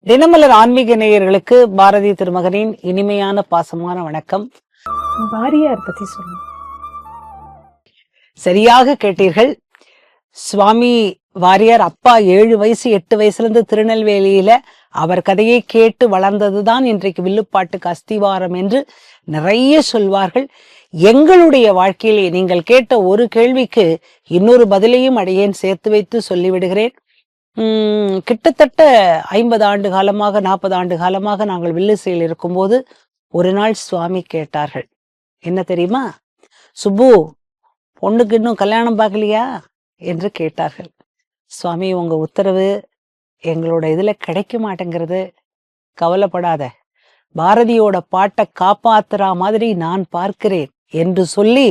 தினமலர் ஆன்மீக நேயர்களுக்கு பாரதி திருமகனின் இனிமையான பாசமான வணக்கம். வாரியார் பத்தி சொல்லுங்க. சரியாக கேட்டீர்கள். சுவாமி வாரியார் அப்பா 7 வயசு 8 வயசுல இருந்து திருநெல்வேலியில அவர் கதையை கேட்டு வளர்ந்ததுதான் இன்றைக்கு வில்லுப்பாட்டுக்கு அஸ்திவாரம் என்று நிறைய சொல்வார்கள். எங்களுடைய வாழ்க்கையிலே நீங்கள் கேட்ட ஒரு கேள்விக்கு இன்னொரு பதிலையும் அடியேன் சேர்த்து வைத்து சொல்லிவிடுகிறேன். கிட்டத்தட்ட 50 ஆண்டு காலமாக 40 ஆண்டு காலமாக நாங்கள் வில்லிசையில் இருக்கும்போது ஒரு நாள் சுவாமி கேட்டார்கள், என்ன தெரியுமா, சுப்பு பொண்ணுக்கு இன்னும் கல்யாணம் பார்க்கலையா என்று கேட்டார்கள். சுவாமி, உங்க உத்தரவு எங்களோட இதுல கிடைக்க மாட்டேங்கிறது, கவலைப்படாத, பாரதியோட பாட்டை காப்பாத்துறா மாதிரி நான் பார்க்கிறேன் என்று சொல்லி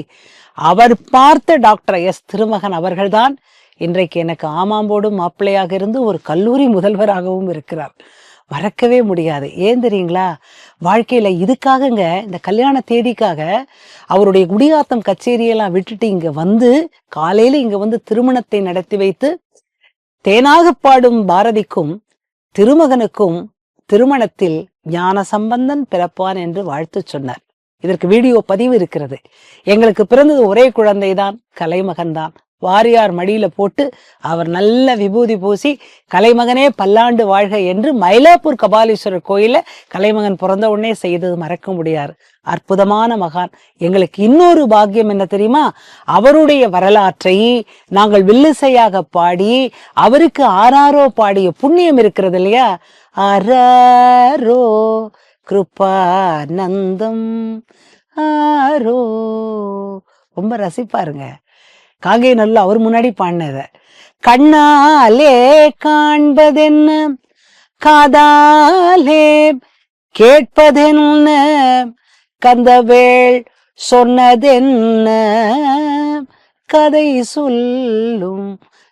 அவர் பார்த்த டாக்டர் எஸ் திருமகன் அவர்கள்தான் இன்றைக்கு எனக்கு ஆமாம்போடும் மாப்பிள்ளையாக இருந்து ஒரு கல்லூரி முதல்வராகவும் இருக்கிறார். மறக்கவே முடியாது. ஏன் தெரியுங்களா, வாழ்க்கையில இதுக்காகங்க, இந்த கல்யாண தேதிக்காக அவருடைய குடியாத்தம் கச்சேரியெல்லாம் விட்டுட்டு இங்க வந்து காலையில இங்க வந்து திருமணத்தை நடத்தி வைத்து தேனாக பாடும் பாரதிக்கும் திருமகனுக்கும் திருமணத்தில் ஞான சம்பந்தன் பிறப்பான் என்று வாழ்த்து சொன்னார். இதற்கு வீடியோ பதிவு இருக்கிறது. எங்களுக்கு பிறந்தது ஒரே குழந்தைதான், கலைமகன் தான். வாரியார் மடியில போட்டு அவர் நல்ல விபூதி பூசி கலைமகனே பல்லாண்டு வாழ்க என்று மயிலாப்பூர் கபாலீஸ்வரர் கோயில கலைமகன் பிறந்த உடனே செய்தது மறக்க முடியாது. அற்புதமான மகான். எங்களுக்கு இன்னொரு பாக்கியம் என்ன தெரியுமா, அவருடைய வரலாற்றை நாங்கள் வில்லிசையாக பாடி அவருக்கு ஆராரோ பாடிய புண்ணியம் இருக்கிறது இல்லையா. ஆராரோ கிருபானந்தம் ஆரோ, ரொம்ப ரசிப்பாருங்க. காங்கை நல்ல அவர் முன்னாடி பாடினத. கண்ணாலே காண்பதென்ன, காதாலே கேட்பதென்ன, கந்தவேள் சொன்னதென்ன, கதை சொல்லும்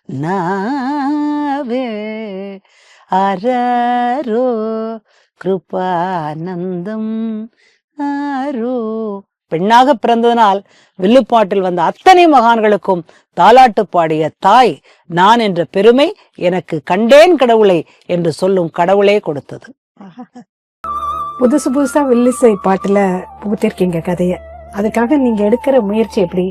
நாவே அரரோ கிருபானந்தம் ஆரோ. பெண்ணாக பிறந்ததனால் வில்லுப்பாட்டில் வந்த அத்தனை மகான்களுக்கும் தாலாட்டு பாடிய தாய் நான் என்ற பெருமை எனக்கு கண்டேன் கடவுளை என்று சொல்லும் கடவுளே கொடுத்தது. புதுசு புதுசா வில்லிசை பாட்டுல புகுத்திருக்கீங்க கதைய. அதுக்காக நீங்க எடுக்கிற முயற்சி எப்படி?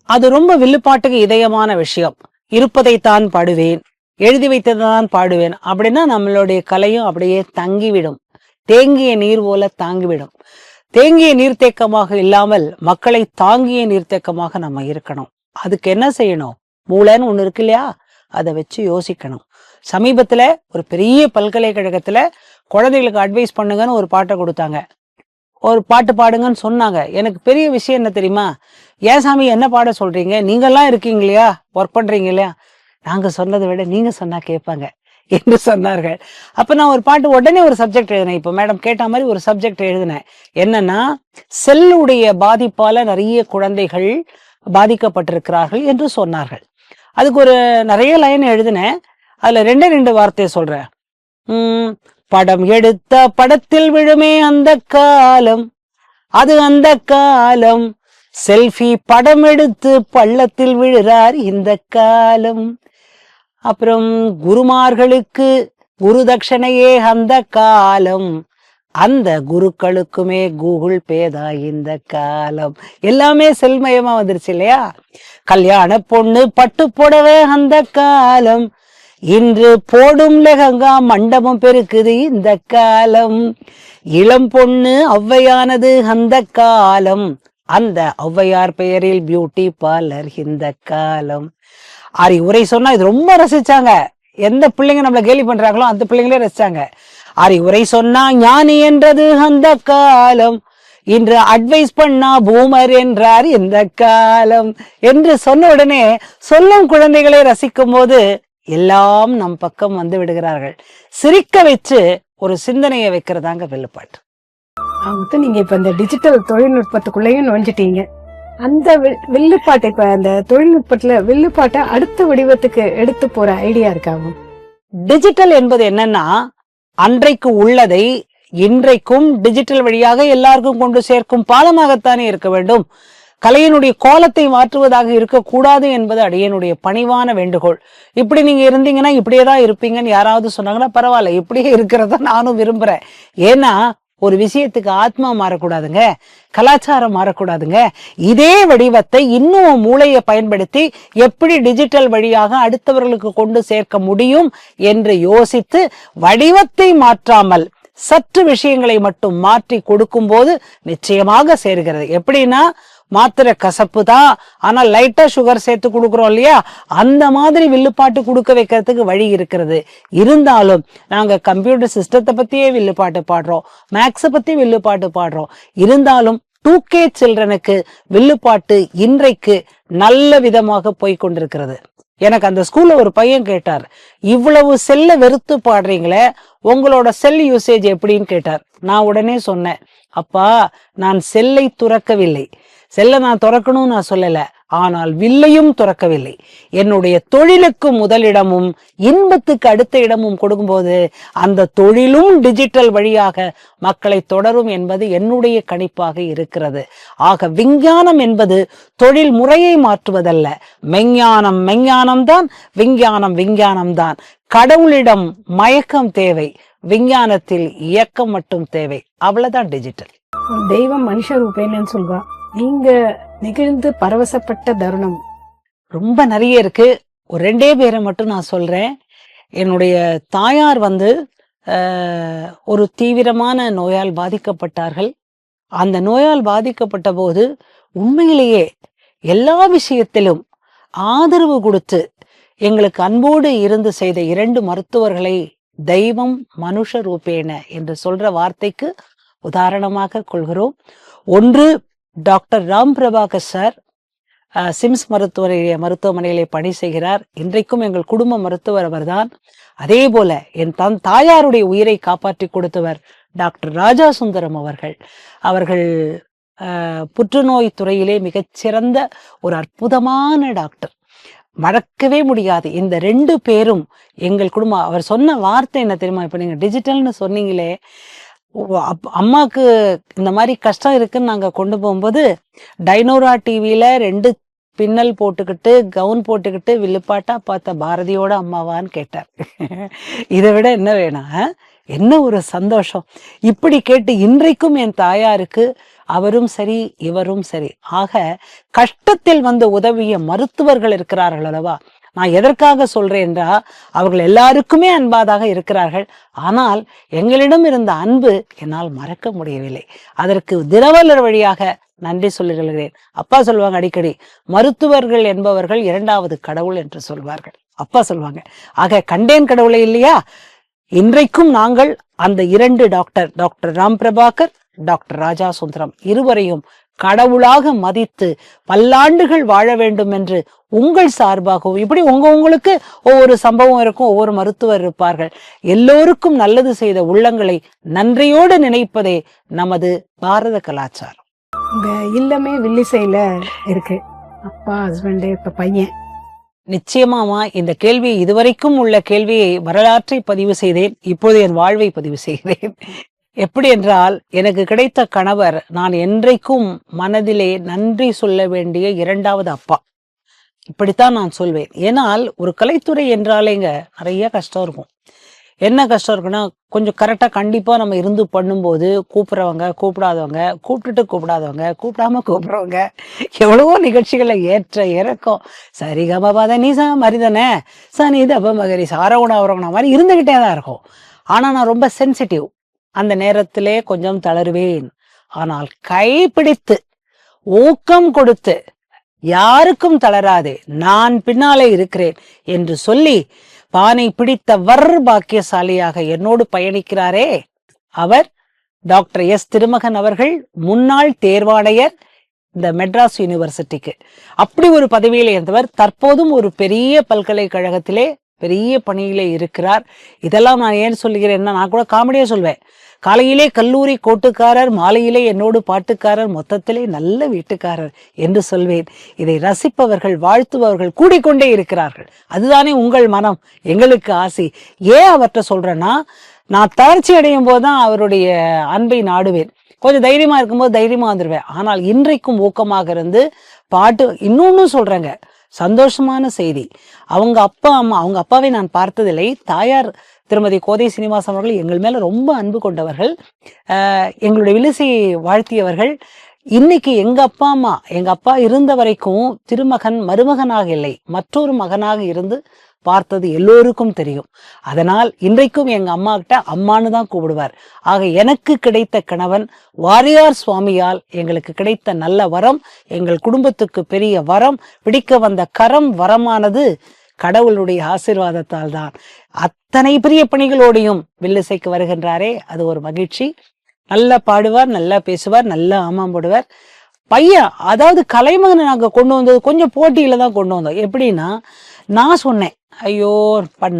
அது ரொம்ப வில்லுப்பாட்டுக்கு இதயமான விஷயம். இருப்பதைத்தான் பாடுவேன், எழுதி வைத்ததான் பாடுவேன் அப்படின்னா நம்மளுடைய கலையும் அப்படியே தங்கிவிடும். தேங்கிய நீர் போல தாங்கிவிடும். தேங்கிய நீர்த்தேக்கமாக இல்லாமல் மக்களை தாங்கிய நீர்த்தேக்கமாக நம்ம இருக்கணும். அதுக்கு என்ன செய்யணும், மூளைன்னு ஒண்ணு இருக்கு இல்லையா, அதை வச்சு யோசிக்கணும். சமீபத்துல ஒரு பெரிய பல்கலைக்கழகத்துல குழந்தைகளுக்கு அட்வைஸ் பண்ணுங்கன்னு ஒரு பாட்டை கொடுத்தாங்க. ஒரு பாட்டு பாடுங்கன்னு சொன்னாங்க. எனக்கு பெரிய விஷயம் என்ன தெரியுமா, ஏன் சாமி என்ன பாட சொல்றீங்க, நீங்கெல்லாம் இருக்கீங்க இல்லையா, ஒர்க் பண்றீங்க இல்லையா, நாங்க சொன்னதை விட நீங்க சொன்னா கேட்பாங்க என்று சொன்னார்கள். அப்ப நான் ஒரு பாட்டு உடனே ஒரு சப்ஜெக்ட் எழுதினேன். இப்ப மேடம் கேட்ட மாதிரி ஒரு சப்ஜெக்ட் எழுதினேன். என்னன்னா, செல்லுடைய பாதிப்பால நிறைய குழந்தைகள் பாதிக்கப்பட்டிருக்கிறார்கள் என்று சொன்னார்கள். அதுக்கு ஒரு நிறைய லைன் எழுதினேன். அதுல 2 வார்த்தையை சொல்றேன். படம் எடுத்த படத்தில் விழுமே அந்த காலம், அது அந்த காலம், செல்ஃபி படம் எடுத்து பள்ளத்தில் விழுறார் இந்த காலம். அப்புறம் குருமார்களுக்கு குரு தட்சணையே அந்த காலம், அந்த குருக்களுக்குமே கூகுள் பேதா இந்த காலம். எல்லாமே செல்மயமா வந்துருச்சு இல்லையா. கல்யாண பொண்ணு பட்டு புடவை அந்த காலம், இன்று போடும் லெஹங்கா மண்டபம் பெருக்குது இந்த காலம். இளம் பொண்ணு ஔவையானது அந்த காலம், அந்த ஔவையார் பெயரில் பியூட்டி பார்லர் இந்த காலம். உரை சொன்னா இது ரொம்ப ரசிச்சாங்க. எந்த பிள்ளைங்க நம்மள கேலி பண்றாங்களோ அந்த பிள்ளைங்களே ரசிச்சாங்க. உரை சொன்னா ஞானி என்றது அந்த காலம், இன்று அட்வைஸ் பண்ணா பூமர் என்றார் இந்த காலம் என்று சொன்ன உடனே சொல்லும் குழந்தைகளை ரசிக்கும் போது எல்லாம் நம் பக்கம் வந்து விடுகிறார்கள். சிரிக்க வச்சு ஒரு சிந்தனையை வைக்கிறதாங்க வில்லுப்பாட்டு. நீங்க இப்ப இந்த டிஜிட்டல் தொழில்நுட்பத்துக்குள்ளேயும் நுழைஞ்சிட்டீங்க. அந்த வில்லுப்பாட்டை, இப்ப அந்த தொழில்நுட்பத்துல வில்லுப்பாட்டை அடுத்த வடிவத்துக்கு எடுத்து போற ஐடியா இருக்காங்க. டிஜிட்டல் என்பது என்னன்னா, அன்றைக்கு உள்ளதை இன்றைக்கும் டிஜிட்டல் வழியாக எல்லாருக்கும் கொண்டு சேர்க்கும் பாலமாகத்தானே இருக்க வேண்டும். கலையினுடைய கோலத்தை மாற்றுவதாக இருக்கக்கூடாது என்பது அடியனுடைய பணிவான வேண்டுகோள். இப்படி நீங்க இருந்தீங்கன்னா இப்படியேதான் இருப்பீங்கன்னு யாராவது சொன்னாங்கன்னா பரவாயில்ல, இப்படியே இருக்கிறத நானும் விரும்புறேன். ஏன்னா ஒரு விஷயத்துக்கு ஆத்மா மாறக்கூடாதுங்க, கலாச்சாரம் மாறக்கூடாதுங்க. இதே வடிவத்தை இன்னும் மூளையை பயன்படுத்தி எப்படி டிஜிட்டல் வழியாக அடுத்தவர்களுக்கு கொண்டு சேர்க்க முடியும் என்று யோசித்து வடிவத்தை மாற்றாமல் சற்று விஷயங்களை மட்டும் மாற்றி கொடுக்கும் போது நிச்சயமாக சேர்கிறது. எப்படின்னா மாத்திரை கசப்பு தான், ஆனா லைட்டா சுகர் சேர்த்து கொடுக்குறோம் இல்லையா, அந்த மாதிரி வில்லுப்பாட்டு கொடுக்க வைக்கிறதுக்கு வழி இருக்கிறது. இருந்தாலும் நாங்க கம்ப்யூட்டர் சிஸ்டத்தை பத்தியே வில்லுப்பாட்டு பாடுறோம், மேக்ஸை பத்தி வில்லுப்பாட்டு பாடுறோம். இருந்தாலும் 2K சில்ட்ரனுக்கு வில்லுப்பாட்டு இன்றைக்கு நல்ல விதமாக போய்கொண்டிருக்கிறது. எனக்கு அந்த ஸ்கூல்ல ஒரு பையன் கேட்டார், இவ்வளவு செல்ல வெறுத்து பாடுறீங்களே, உங்களோட செல் யூசேஜ் எப்படின்னு கேட்டார். நான் உடனே சொன்னேன், அப்பா நான் செல்லை துறக்கவில்லை, செல்ல நான் துறக்கணும்னு நான் சொல்லல, ஆனால் வில்லையும் துறக்கவில்லை. என்னுடைய தொழிலுக்கு முதலிடமும் இன்பத்துக்கு அடுத்த இடமும் கொடுக்கும்போது அந்த தொழிலும் டிஜிட்டல் வழியாக மக்களை தொடரும் என்பது என்னுடைய கணிப்பாக இருக்கிறது. ஆக விஞ்ஞானம் என்பது தொழில் முறையை மாற்றுவதல்ல, மெஞ்ஞானம் மெஞ்ஞானம்தான், விஞ்ஞானம் விஞ்ஞானம்தான். கடவுளிடம் மயக்கம் தேவை, விஞ்ஞானத்தில் இயக்கம் மட்டும் தேவை. அவ்வளவுதான் டிஜிட்டல். தெய்வம் மனுஷ ரூபேன்னு சொல்வா. நீங்க நிகழ்ந்து பரவசப்பட்ட தருணம் ரொம்ப நிறைய இருக்கு. ஒரு 2 பேரை மட்டும் நான் சொல்றேன். என்னுடைய தாயார் ஒரு தீவிரமான நோயால் பாதிக்கப்பட்டார்கள். அந்த நோயால் பாதிக்கப்பட்ட போது உண்மையிலேயே எல்லா விஷயத்திலும் ஆதரவு கொடுத்து எங்களுக்கு அன்போடு இருந்து செய்த 2 மருத்துவர்களை தெய்வம் மனுஷ ரூபேன என்று சொல்ற வார்த்தைக்கு உதாரணமாக கொள்கிறோம். ஒன்று டாக்டர் ராம் பிரபாகர் சார், சிம்ஸ் மருத்துவமனையிலே பணி செய்கிறார். இன்றைக்கும் எங்கள் குடும்ப மருத்துவர் அவர்தான். அதே போல என் தாயாருடைய உயிரை காப்பாற்றி கொடுத்தவர் டாக்டர் ராஜா சுந்தரம் அவர்கள் புற்றுநோய் துறையிலே மிகச்சிறந்த ஒரு அற்புதமான டாக்டர். மறக்கவே முடியாது. இந்த 2 பேரும் எங்கள் குடும்பம். அவர் சொன்ன வார்த்தை என்ன தெரியுமா? இப்ப நீங்க டிஜிட்டல்னு சொன்னீங்களே, அம்மாக்கு இந்த மாதிரி கஷ்டம் இருக்குன்னு நாங்க கொண்டு போகும்போது டைனோரா டிவியில 2 பின்னல் போட்டுக்கிட்டு கவுன் போட்டுக்கிட்டு வில்லுப்பாட்டா பார்த்த பாரதியோட அம்மாவான்னு கேட்டார். இதை விட என்ன வேணாம்? என்ன ஒரு சந்தோஷம். இப்படி கேட்டு இன்றைக்கும் என் தாயாருக்கு அவரும் சரி இவரும் சரி. ஆக கஷ்டத்தில் வந்து உதவிய மருத்துவர்கள் இருக்கிறார்கள் அல்லவா? நான் எதற்காக சொல்றேன் என்றா, அவர்கள் எல்லாருக்குமே அன்பாதாக இருக்கிறார்கள். ஆனால் எங்களிடம் இருந்த அன்பு என்னால் மறக்க முடியவில்லை. அதற்கு தினவலர் வழியாக நன்றி சொல்லுகிறேன். அப்பா சொல்லுவாங்க அடிக்கடி, மருத்துவர்கள் என்பவர்கள் 2வது கடவுள் என்று சொல்வார்கள். அப்பா சொல்லுவாங்க. ஆக கண்டேன் கடவுளை இல்லையா? இன்றைக்கும் நாங்கள் அந்த 2 டாக்டர் ராம் பிரபாகர், டாக்டர் ராஜா சுந்தரம் இருவரையும் கடவுளாக மதித்து பல்லாண்டுகள் வாழ வேண்டும் என்று உங்கள் சார்பாகவும், இப்படி உங்களுக்கு ஒவ்வொரு சம்பவம் இருக்கும், ஒவ்வொரு மருத்துவர் இருப்பார்கள். எல்லோருக்கும் நல்லது செய்த உள்ளங்களை நன்றியோடு நினைப்பதே நமது பாரத கலாச்சாரம். உங்க இல்லமே வில்லிசையில இருக்கு. அப்பா, ஹஸ்பண்ட், இப்ப பையன். நிச்சயமாமா இந்த கேள்வி, இதுவரைக்கும் உள்ள கேள்வியை வரலாற்றை பதிவு செய்தேன், இப்போது என் வாழ்வை பதிவு செய்கிறேன். எப்படி என்றால், எனக்கு கிடைத்த கணவர் நான் என்றைக்கும் மனதிலே நன்றி சொல்ல வேண்டிய 2வது அப்பா. இப்படித்தான் நான் சொல்வேன். ஏனால் ஒரு கலைத்துறை என்றாலேங்க நிறைய கஷ்டம் இருக்கும். என்ன கஷ்டம் இருக்குன்னா, கொஞ்சம் கரெக்டா கண்டிப்பா நம்ம இருந்து பண்ணும்போது கூப்பிடுறவங்க, கூப்பிடாதவங்க, கூப்பிடாதவங்க, கூப்பிடாம கூப்பிடுறவங்க, எவ்வளவோ நிகழ்ச்சிகளை ஏற்ற இறக்கம். சரிகமபாத நீசா மரிதனே சனி தப மகரி சாரகுணா அவரகுணா மாதிரி இருந்துகிட்டே தான் இருக்கும். ஆனா நான் ரொம்ப சென்சிட்டிவ். அந்த நேரத்திலே கொஞ்சம் தளருவேன். ஆனால் கைப்பிடித்து ஊக்கம் கொடுத்து யாருக்கும் தளராதே, நான் பின்னாலே இருக்கிறேன் என்று சொல்லி பானை பிடித்தவர் பாக்கியசாலியாக என்னோடு பயணிக்கிறாரே, அவர் டாக்டர் எஸ் திருமகன் அவர்கள், முன்னாள் தேர்வாணையர் இந்த மெட்ராஸ் யூனிவர்சிட்டிக்கு. அப்படி ஒரு பதவியில இருந்தவர். தற்போதும் ஒரு பெரிய பல்கலைக்கழகத்திலே பெரிய பணியிலே இருக்கிறார். இதெல்லாம் நான் ஏன் சொல்லுகிறேன்னா, நான் கூட காமெடியா சொல்வேன், காலையிலே கல்லூரி கோட்டுக்காரர், மாலையிலே என்னோடு பாட்டுக்காரர், மொத்தத்திலே நல்ல வீட்டுக்காரர் என்று சொல்வேன். இதை ரசிப்பவர்கள், வாழ்த்துபவர்கள் கூடிக்கொண்டே இருக்கிறார்கள். அதுதானே உங்கள் மனம், எங்களுக்கு ஆசை. ஏன் அவர்கிட்ட சொல்றேன்னா, நான் தளர்ச்சி அடையும் போதுதான் அவருடைய அன்பை நாடுவேன். கொஞ்சம் தைரியமா இருக்கும்போது தைரியமா வந்துருவேன். ஆனால் இன்றைக்கும் ஊக்கமாக இருந்து பாட்டு. இன்னொன்னும் சொல்றேங்க, சந்தோஷமான செய்தி. அவங்க அப்பாவை நான் பார்த்ததில்லை. தாயார் திருமதி கோதை சீனிவாசன் அவர்கள் எங்கள் மேல ரொம்ப அன்பு கொண்டவர்கள், எங்களுடைய வில்லிசையை வாழ்த்தியவர்கள். இன்னைக்கு எங்க அப்பா இருந்த வரைக்கும் திருமகன் மருமகனாக இல்லை, மற்றொரு மகனாக இருந்து பார்த்தது எல்லோருக்கும் தெரியும். அதனால் இன்றைக்கும் எங்க அம்மா கிட்ட அம்மானு தான் கூப்பிடுவார். ஆக எனக்கு கிடைத்த கணவன் வாரியார் சுவாமியால் எங்களுக்கு கிடைத்த நல்ல வரம், எங்கள் குடும்பத்துக்கு பெரிய வரம். பிடிக்க வந்த கரம் வரமானது கடவுளுடைய ஆசீர்வாதத்தால் தான். அத்தனை பெரிய பணிகளோடையும் வில்லிசைக்கு வருகின்றாரே, அது ஒரு மகிழ்ச்சி. நல்லா பாடுவார், நல்லா பேசுவார், நல்லா ஆமாம் போடுவார். பையன், அதாவது கலைமகனை நாங்க கொண்டு வந்தது கொஞ்சம் போட்டியில தான் கொண்டு வந்தோம். எப்படின்னா, நான் சொன்னேன், ஐயோ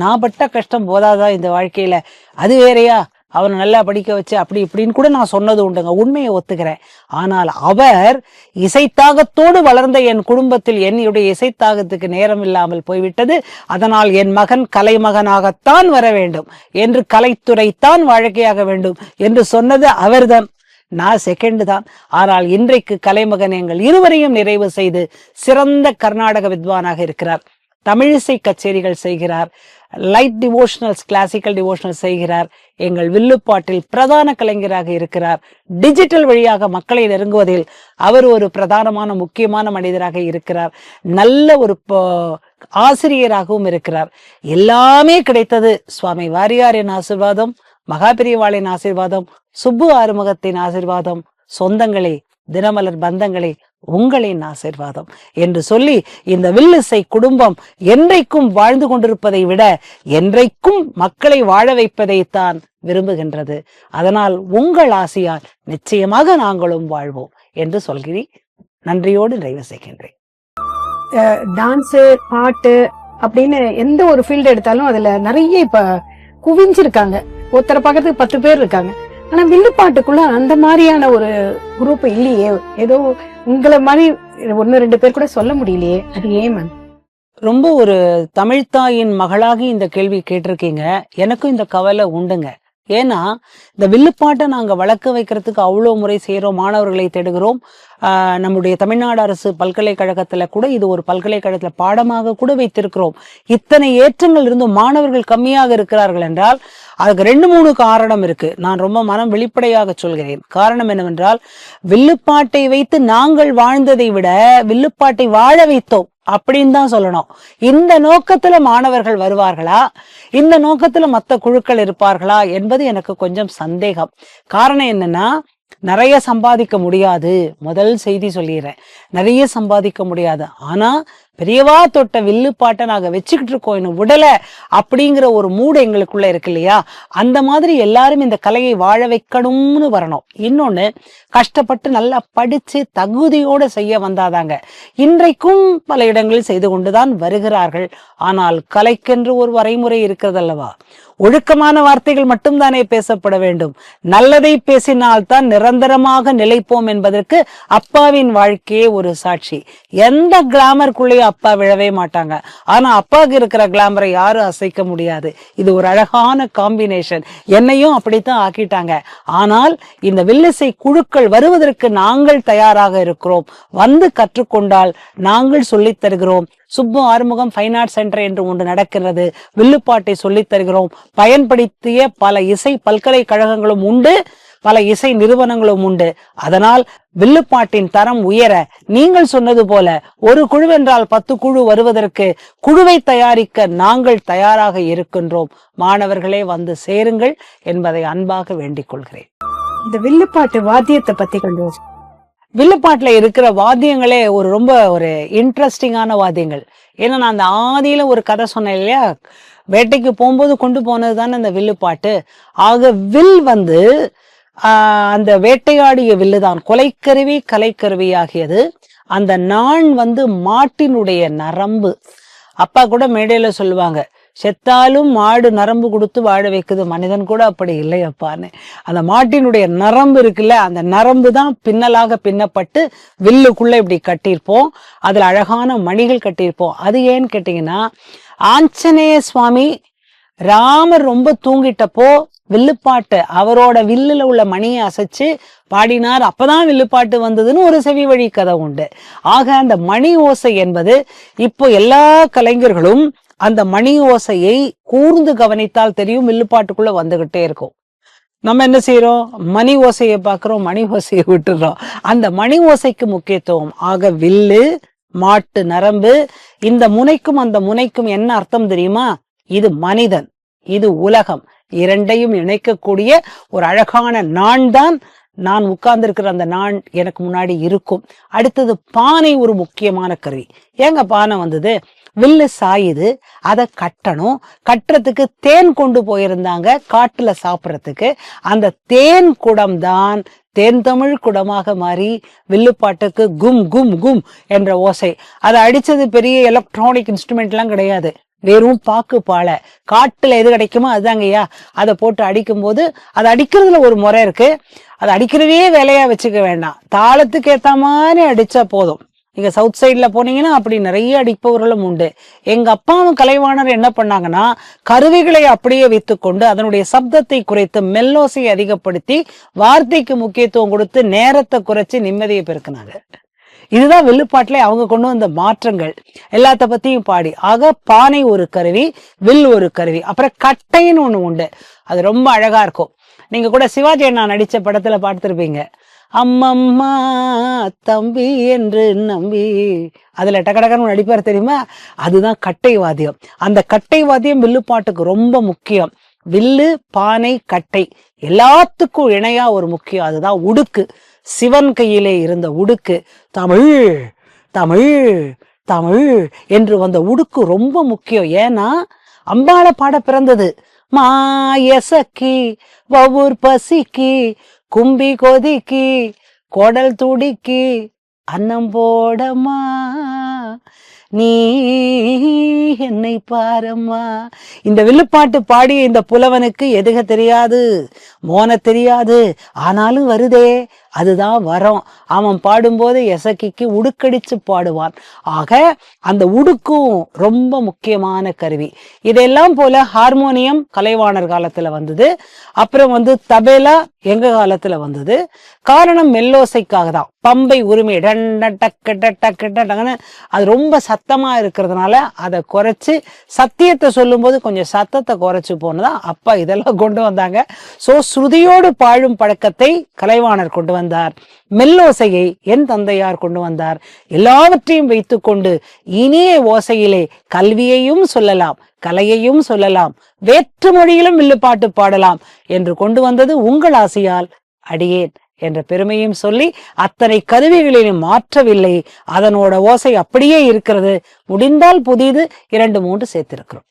நான் பட்ட கஷ்டம் போதாதா இந்த வாழ்க்கையில, அது வேறையா, அவனை நல்லா படிக்க வச்சு அப்படி இப்படின்னு கூட நான் சொன்னது உண்டுங்க, உண்மையை ஒத்துக்கிறேன். ஆனால் அவர் இசைத்தாகத்தோடு வளர்ந்த என் குடும்பத்தில் என்னுடைய இசைத்தாகத்துக்கு நேரம் இல்லாமல் போய்விட்டது. அதனால் என் மகன் கலைமகனாகத்தான் வர வேண்டும் என்று, கலைத்துறைத்தான் வாழ்க்கையாக வேண்டும் என்று சொன்னது அவர்தான். நான் செகண்ட் தான். ஆனால் இன்றைக்கு கலைமகன் எங்கள் இருவரையும் நிறைவு செய்து சிறந்த கர்நாடக வித்வானாக இருக்கிறார். தமிழிசை கச்சேரிகள் செய்கிறார், லைட் டிவோஷனல்ஸ், கிளாசிக்கல் டிவோஷனல் செய்கிறார். எங்கள் வில்லுப்பாட்டில் பிரதான கலைஞராக இருக்கிறார். டிஜிட்டல் வழியாக மக்களை நெருங்குவதில் அவர் ஒரு பிரதானமான முக்கியமான மனிதராக இருக்கிறார். நல்ல ஒரு ஆசிரியராகவும் இருக்கிறார். எல்லாமே கிடைத்தது சுவாமி வாரியாரின் ஆசீர்வாதம், மகாபெரியவாளின் ஆசீர்வாதம், சுப்பு ஆறுமுகத்தின் ஆசீர்வாதம், சொந்தங்களே, தினமலர் பந்தங்களே, உங்களின் ஆசீர்வாதம் என்று சொல்லி இந்த வில்லிசை குடும்பம் என்றைக்கும் வாழ்ந்து கொண்டிருப்பதை விட என்றைக்கும் மக்களை வாழ வைப்பதைத்தான் விரும்புகின்றது. அதனால் உங்கள் ஆசையால் நிச்சயமாக நாங்களும் வாழ்வோம் என்று சொல்கிறேன். நன்றியோடு நிறைவு செய்கின்றேன். டான்ஸ், பாட்டு அப்படின்னு எந்த ஒரு ஃபீல்டு எடுத்தாலும் அதுல நிறைய இப்ப குவிஞ்சிருக்காங்க. ஒருத்தரை பார்க்கறதுக்கு 10 பேர் இருக்காங்க. ஆனா வில்லுப்பாட்டுக்குள்ள அந்த மாதிரியான ஒரு குரூப் இல்லையே. ஏதோ உங்களை மாதிரி 1-2 பேர் கூட சொல்ல முடியலையே, அது ஏன் மேம்? ரொம்ப ஒரு தமிழ்த்தாயின் மகளாகி இந்த கேள்வி கேட்டிருக்கீங்க. எனக்கும் இந்த கவலை உண்டுங்க. ஏன்னா இந்த வில்லுப்பாட்டை நாங்க வளர்க்க வைக்கிறதுக்கு அவ்வளோ முறை செய்யறோம், மாணவர்களை தேடுகிறோம். நம்முடைய தமிழ்நாடு அரசு பல்கலைக்கழகத்துல கூட இது ஒரு பல்கலைக்கழகத்துல பாடமாக கூட வைத்திருக்கிறோம். இத்தனை ஏற்றங்கள் இருந்தும் மாணவர்கள் கம்மியாக இருக்கிறார்கள் என்றால் அதுக்கு 2-3 காரணம் இருக்கு. நான் ரொம்ப மனம் வெளிப்படையாக சொல்கிறேன். காரணம் என்னவென்றால், வில்லுப்பாட்டை வைத்து நாங்கள் வாழ்ந்ததை விட வில்லுப்பாட்டை வாழ வைத்தோம் அப்படின்னு தான் சொல்லணும். இந்த நோக்கத்துல மாணவர்கள் வருவார்களா, இந்த நோக்கத்துல மற்ற குழுக்கள் இருப்பார்களா என்பது எனக்கு கொஞ்சம் சந்தேகம். காரணம் என்னன்னா, நிறைய சம்பாதிக்க முடியாது. முதல் செய்தி சொல்லிடுறேன், நிறைய சம்பாதிக்க முடியாது. ஆனா பெரியவா தொட்ட வில்லுப்பாட்டை நாங்க வச்சுக்கிட்டு இருக்கோம், இன்னும் விடல அப்படிங்கிற ஒரு மூடு எங்களுக்குள்ள இருக்கு இல்லையா? அந்த மாதிரி எல்லாரும் இந்த கலையை வாழ வைக்கணும்னு வரணும். இன்னொன்னு, கஷ்டப்பட்டு நல்லா படிச்சு தகுதியோட செய்ய வந்தாதாங்க. இன்றைக்கும் பல இடங்களில் செய்து கொண்டுதான் வருகிறார்கள். ஆனால் கலைக்கென்று ஒரு வரைமுறை இருக்கிறது அல்லவா? ஒழுக்கமான வார்த்தைகள் மட்டும்தானே பேசப்பட வேண்டும். நல்லதை பேசினால்தான் நிரந்தரமாக நிலைப்போம் என்பதற்கு அப்பாவின் வாழ்க்கையே ஒரு சாட்சி. எந்த கிளாமருக்குள்ளேயும் அப்பா விழவே மாட்டாங்க. ஆனா அப்பாவுக்கு இருக்கிற கிளாமரை யாரும் அசைக்க முடியாது. இது ஒரு அழகான காம்பினேஷன். என்னையும் அப்படித்தான் ஆக்கிட்டாங்க. ஆனால் இந்த வில்லிசை குழுக்கள் வருவதற்கு நாங்கள் தயாராக இருக்கிறோம். வந்து கற்றுக்கொண்டால் நாங்கள் சொல்லித் தருகிறோம். Subbu Arumugam fine art centre என்று ஒன்று நடக்கிறது. வில்லுப்பாட்டை சொல்லித் தருகிறோம். பயன்படுத்திய பல இசை பல்கலைக்கழகங்களும் உண்டு, பல இசை நிறுவனங்களும் உண்டு. அதனால் வில்லுப்பாட்டின் தரம் உயர நீங்கள் சொன்னது போல ஒரு குழு என்றால் 10 குழு வருவதற்கு குழுவை தயாரிக்க நாங்கள் தயாராக இருக்கின்றோம். மாணவர்களே வந்து சேருங்கள் என்பதை அன்பாக வேண்டிக் கொள்கிறேன். இந்த வில்லுப்பாட்டு வாத்தியத்தை பத்தி கொஞ்சம். வில்லுப்பாட்டுல இருக்கிற வாத்தியங்களே ரொம்ப ஒரு இன்ட்ரெஸ்டிங்கான வாத்தியங்கள். ஏன்னா நான் அந்த ஆதியில ஒரு கதை சொன்னேன் இல்லையா, வேட்டைக்கு போகும்போது கொண்டு போனது தானே அந்த வில்லுப்பாட்டு. ஆக வில் வந்து அந்த வேட்டையாடிய வில்லுதான் கொலைக்கருவி, கலைக்கருவி ஆகியது. அந்த நாண் வந்து மாட்டினுடைய நரம்பு. அப்பா கூட மேடையில சொல்லுவாங்க, செத்தாலும் மாடு நரம்பு கொடுத்து வாழ வைக்குது, மனிதன் கூட அப்படி இல்லை அப்பான்னு. அந்த மாட்டினுடைய நரம்பு இருக்குல்ல, அந்த நரம்பு தான் பின்னலாக பின்னப்பட்டு வில்லுக்குள்ள இப்படி கட்டியிருப்போம். அதுல அழகான மணிகள் கட்டியிருப்போம். அது ஏன்னு கேட்டீங்கன்னா, ஆஞ்சநேய சுவாமி ராமர் ரொம்ப தூங்கிட்டப்போ வில்லுப்பாட்டு அவரோட வில்லுல உள்ள மணியை அசைச்சு பாடினார், அப்பதான் வில்லுப்பாட்டு வந்ததுன்னு ஒரு செவி வழி கதை உண்டு. ஆக அந்த மணி ஓசை என்பது இப்போ எல்லா கலைஞர்களும் அந்த மணி ஓசையை கூர்ந்து கவனித்தால் தெரியும், வில்லுப்பாட்டுக்குள்ள வந்துகிட்டே இருக்கும். நம்ம என்ன செய்யறோம், மணி ஓசையை பார்க்கிறோம், மணி ஓசையை விட்டுறோம். அந்த மணி ஓசைக்கு முக்கியத்துவம். ஆக வில்லு, மாட்டு நரம்பு, இந்த முனைக்கும் அந்த முனைக்கும் என்ன அர்த்தம் தெரியுமா? இது மனிதன், இது உலகம், இரண்டையும் இணைக்கக்கூடிய ஒரு அழகான நாண் தான். நான் உட்கார்ந்திருக்கிற அந்த நாண் எனக்கு முன்னாடி இருக்கும். அடுத்தது பானை, ஒரு முக்கியமான கருவி. ஏங்க பானை வந்தது? வில்லு சாயுது, அதை கட்டணும். கட்டுறதுக்கு தேன் கொண்டு போயிருந்தாங்க காட்டுல சாப்பிட்றதுக்கு. அந்த தேன் குடம் தான் தேன் தமிழ் குடமாக மாறி வில்லுப்பாட்டுக்கு கும் கும் கும் என்ற ஓசை. அதை அடிச்சது பெரிய எலக்ட்ரானிக் இன்ஸ்ட்ருமெண்ட் எல்லாம் கிடையாது, வெறும் பாக்கு பாலை. காட்டுல எது கிடைக்குமோ அதுதாங்கய்யா. அதை போட்டு அடிக்கும் போது, அதை அடிக்கிறதுல ஒரு முறை இருக்கு. அதை அடிக்கிறதே வேலையா வச்சுக்க வேண்டாம், தாளத்துக்கு ஏத்த மாதிரி அடிச்சா போதும். நீங்க சவுத் சைட்ல போனீங்கன்னா அப்படி நிறைய அடிப்பவர்களும் உண்டு. எங்க அப்பாவும் கலைவாணர் என்ன பண்ணாங்கன்னா, கருவிகளை அப்படியே வைத்துக்கொண்டு அதனுடைய சப்தத்தை குறைத்து மெல்லோசையை அதிகப்படுத்தி வார்த்தைக்கு முக்கியத்துவம் கொடுத்து நேரத்தை குறைச்சு நிம்மதியை பெருக்கினாங்க. இதுதான் வில்லுப்பாட்டிலே அவங்க கொண்டு வந்த மாற்றங்கள். எல்லாத்த பத்தியும் பாடி. ஆக பானை ஒரு கருவி, வில் ஒரு கருவி. அப்புறம் கட்டைன்னு ஒண்ணு உண்டு, அது ரொம்ப அழகா இருக்கும். நீங்க கூட சிவாஜி அண்ணா நடிச்ச படத்துல பார்த்திருப்பீங்க, அம்மம்மா தம்பி என்று நம்பி. அதுல டக்கடக்கன்னு நடிப்பார் தெரியுமா? அதுதான் கட்டை வாத்தியம். அந்த கட்டை வாத்தியம் வில்லுப்பாட்டுக்கு ரொம்ப முக்கியம். வில்லு, பானை, கட்டை எல்லாத்துக்கும் இணையா ஒரு முக்கியம். அதுதான் உடுக்கு. சிவன் கையிலே இருந்த உடுக்கு. தமிழ் தமிழ் தமிழ் என்று வந்த உடுக்கு ரொம்ப முக்கியம். ஏன்னா அம்பாளை பாட பிறந்தது. மாயசக்கி வவுர் பசிக்கு கும்பி கொதிக்கி கோடல் துடிக்கி அன்னம் போடமா நீ என்னை பாரம்மா. இந்த வில்லுப்பாட்டு பாடிய இந்த புலவனுக்கு எதுக தெரியாது, மோன தெரியாது, ஆனாலும் வருதே, அதுதான் வரம். அவன் பாடும்போது எசக்கிக்கு உடுக்கடிச்சு பாடுவான். ஆக அந்த உடுக்கும் ரொம்ப முக்கியமான கருவி. இதெல்லாம் போல ஹார்மோனியம் கலைவாணர் காலத்துல வந்தது. அப்புறம் தபேலா எங்க காலத்துல வந்தது. காரணம் மெல்லோசைக்காக தான். பம்பை உரிமை அது ரொம்ப சத்தமா இருக்கிறதுனால அதை குறைச்சு, சத்தியத்தை சொல்லும் போது கொஞ்சம் சத்தத்தை குறைச்சு போனதான் அப்பா இதெல்லாம் கொண்டு வந்தாங்க. சோ ஸ்ருதியோடு பாழும் பழக்கத்தை கலைவாணர் கொண்டு வந்தார். மெல்லோசையை என் தந்தையார் கொண்டு வந்தார். எல்லாவற்றையும் வைத்துக்கொண்டு இனிய ஓசையிலே கல்வியையும் சொல்லலாம், கலையையும் சொல்லலாம், வேற்று மொழியிலும் வில்லுப்பாட்டு பாடலாம் என்று கொண்டு வந்தது உங்கள் ஆசையால் அடியேன் என்ற பெருமையும் சொல்லி, அத்தனை கருவிகளிலும் மாற்றவில்லை, அதனோட ஓசை அப்படியே இருக்கிறது. முடிந்தால் புதிது 2-3 சேர்த்திருக்கிறோம்.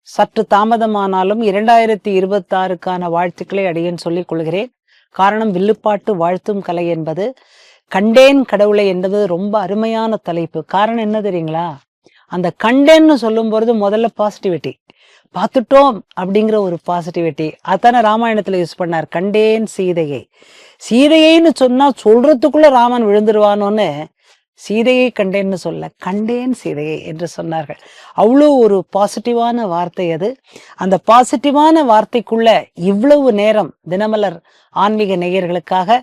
சற்று தாமதமானாலும் 2026க்கான வாழ்த்துக்களை அடியேன் சொல்லிக் கொள்கிறேன். காரணம், வில்லுப்பாட்டு வாழ்த்தும் கலை என்பது, கண்டேன் கடவுளை என்பது ரொம்ப அருமையான தலைப்பு. காரணம் என்ன தெரியுங்களா? அந்த கண்டேன்னு சொல்லும் பொழுது முதல்ல பாசிட்டிவிட்டி, பார்த்துட்டோம் அப்படிங்கிற ஒரு பாசிட்டிவிட்டி. அதான ராமாயணத்துல யூஸ் பண்ணார், கண்டேன் சீதையை. சீதையைன்னு சொன்னா சொல்றதுக்குள்ள ராமன் விழுந்துருவானோன்னு சீதையை கண்டேன்னு சொல்ல, கண்டேன் சீதையை என்று சொன்னார்கள். அவ்வளோ ஒரு பாசிட்டிவான வார்த்தை அது. அந்த பாசிட்டிவான வார்த்தைக்குள்ள இவ்வளவு நேரம் தினமலர் ஆன்மீக நேயர்களுக்காக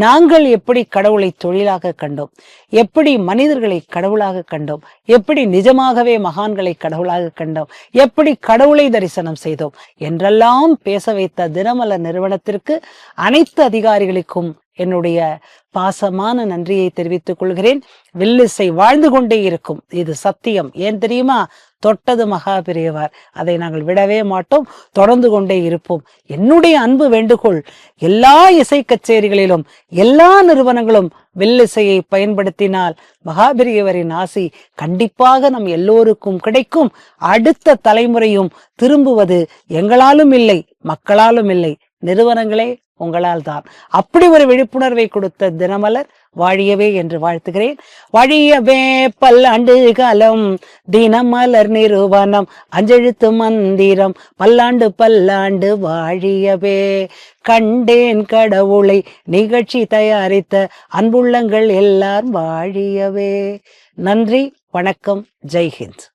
நாங்கள் எப்படி கடவுளை தொழிலாக கண்டோம், எப்படி மனிதர்களை கடவுளாக கண்டோம், எப்படி நிஜமாகவே மகான்களை கடவுளாக கண்டோம், எப்படி கடவுளை தரிசனம் செய்தோம் என்றெல்லாம் பேச வைத்த தினமலர் நிறுவனத்திற்கு அனைத்து அதிகாரிகளுக்கும் என்னுடைய பாசமான நன்றியை தெரிவித்துக் கொள்கிறேன். வில்லிசை வாழ்ந்து கொண்டே இருக்கும், இது சத்தியம். ஏன் தெரியுமா? தொட்டது மகா பெரியவர், அதை நாங்கள் விடவே மாட்டோம், தொடர்ந்து கொண்டே இருப்போம். என்னுடைய அன்பு வேண்டுகோள், எல்லா இசை கச்சேரிகளிலும் எல்லா நிறுவனங்களும் வில்லிசையை பயன்படுத்தினால் மகாபெரியவரின் ஆசி கண்டிப்பாக நம் எல்லோருக்கும் கிடைக்கும். அடுத்த தலைமுறையும் திரும்புவது எங்களாலும் இல்லை, மக்களாலும் இல்லை, நிறுவனங்களே உங்களால் தான். அப்படி ஒரு விழிப்புணர்வை கொடுத்த தினமலர் வாழியவே என்று வாழ்த்துகிறேன். வாழியவே பல்லாண்டு காலம் தினமலர் நிறுவனம், அஞ்செழுத்து மந்திரம் பல்லாண்டு பல்லாண்டு வாழியவே. கண்டேன் கடவுளை நிகழ்ச்சி தயாரித்த அன்புள்ளங்கள் எல்லாரும் வாழியவே. நன்றி, வணக்கம், ஜெய்ஹிந்த்.